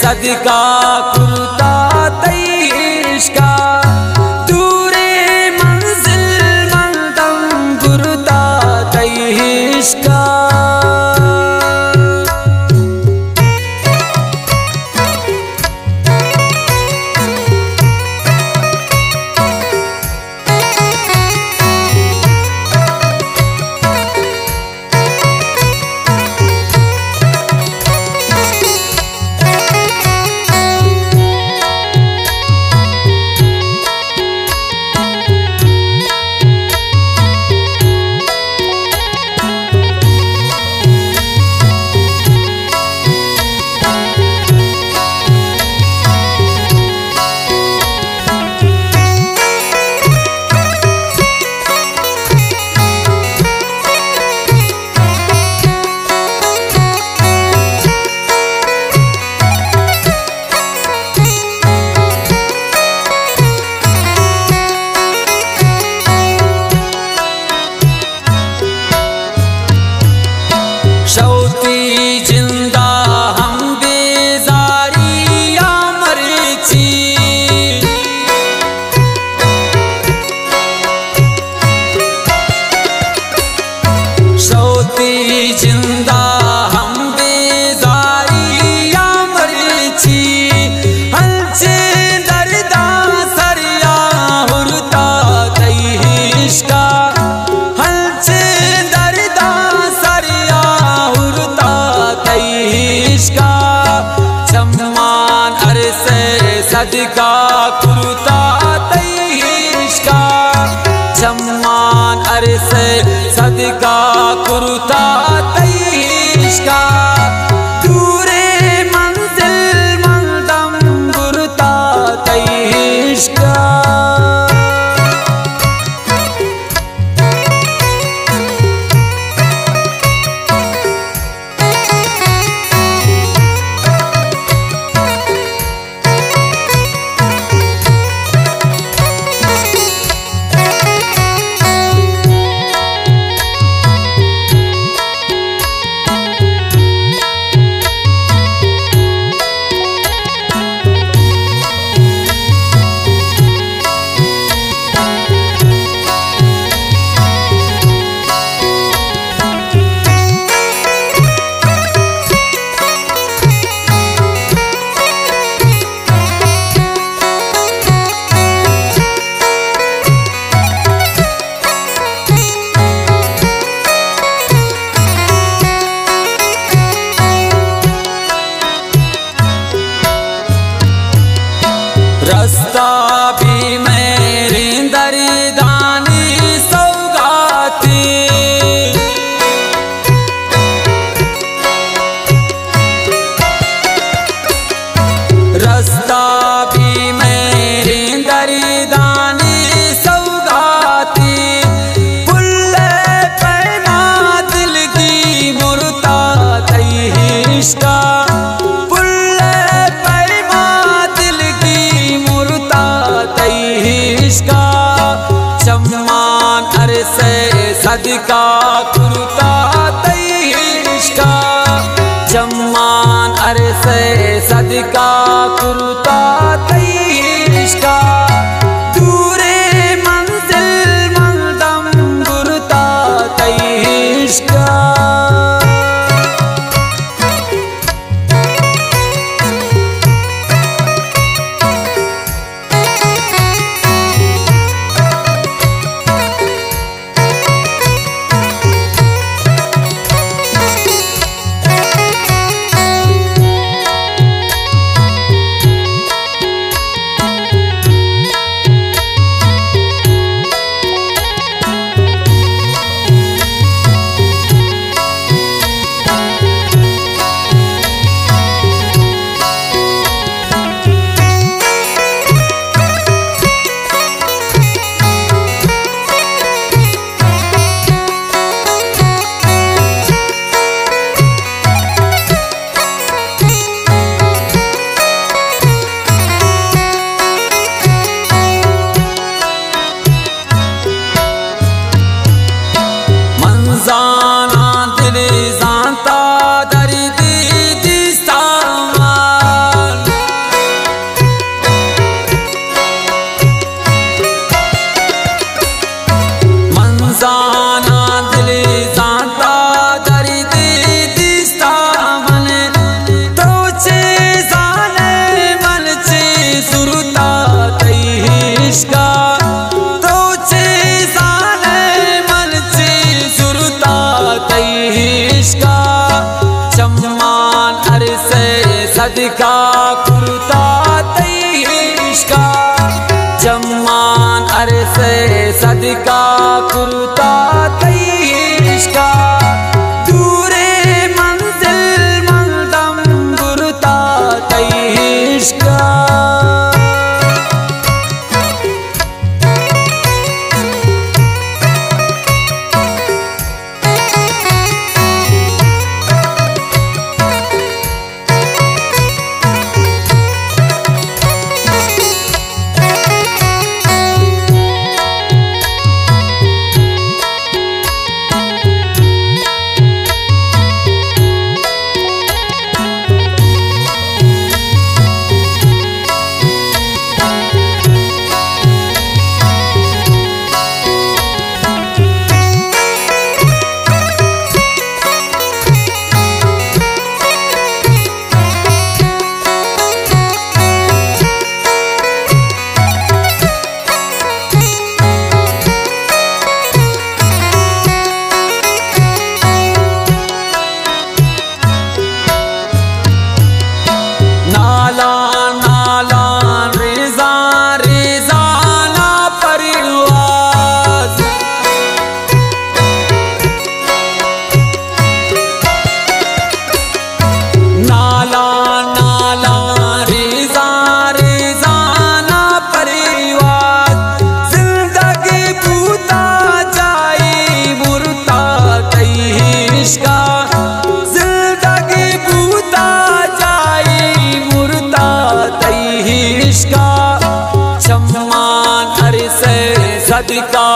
सदका कुर्ता तईश्का दूरे मंजिल मंदम गुरुता तईश्का जिंदा हम बेजारी या मरची हलचे दर्दा सरिया हुरता तईश्का हलचे दर्दा सरिया हुरता तईश्का चम्मान अरसे सदका कुर्ता तईश्का चम्मान अरसे सदका कुर्ता तईश्का दूरे मंजिल मंदम गुरुता तईश्का रास्ता भी मेरी दरदानी सौगाती रास्ता भी मेरी दरदानी सौगाती पुल्ले पैमा दिल की मुर्ता तईश्का चम्मान अरसे सदका कुर्ता तईश्का चम्मान अरसे सदका कुर्ता तईश्का दूरे मंजिल मंदम गुरुता तईश्का कुर्ता तैश्का जम्मान अरसे सदका कुर्ता तैश्का दूरे मंजिल मंदम गुरता तैश्का सदका